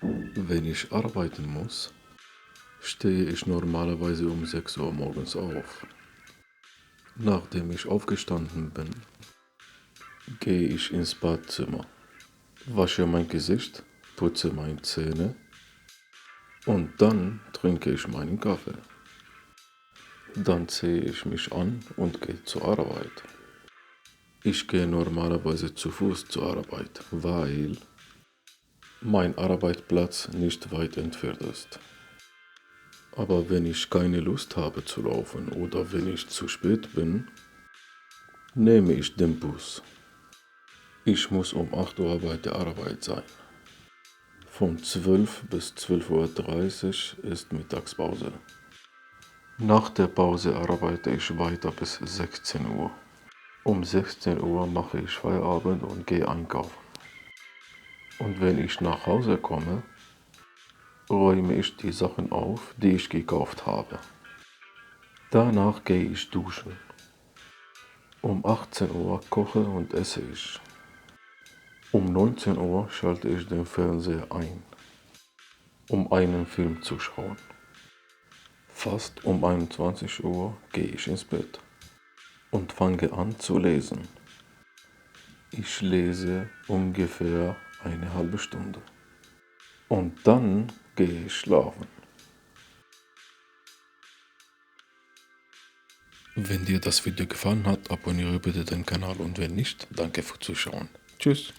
Wenn ich arbeiten muss, stehe ich normalerweise um 6 Uhr morgens auf. Nachdem ich aufgestanden bin, gehe ich ins Badzimmer, wasche mein Gesicht, putze meine Zähne und dann trinke ich meinen Kaffee. Dann ziehe ich mich an und gehe zur Arbeit. Ich gehe normalerweise zu Fuß zur Arbeit, weil mein Arbeitsplatz nicht weit entfernt ist. Aber wenn ich keine Lust habe zu laufen oder wenn ich zu spät bin, nehme ich den Bus. Ich muss um 8 Uhr bei der Arbeit sein. Von 12 bis 12:30 Uhr ist Mittagspause. Nach der Pause arbeite ich weiter bis 16 Uhr. Um 16 Uhr mache ich Feierabend und gehe einkaufen. Und wenn ich nach Hause komme, räume ich die Sachen auf, die ich gekauft habe. Danach gehe ich duschen. Um 18 Uhr koche und esse ich. Um 19 Uhr schalte ich den Fernseher ein, um einen Film zu schauen. Fast um 21 Uhr gehe ich ins Bett und fange an zu lesen. Ich lese ungefähr eine halbe Stunde. Und dann gehe ich schlafen. Wenn dir das Video gefallen hat, abonniere bitte den Kanal und wenn nicht, danke für Zuschauen. Tschüss.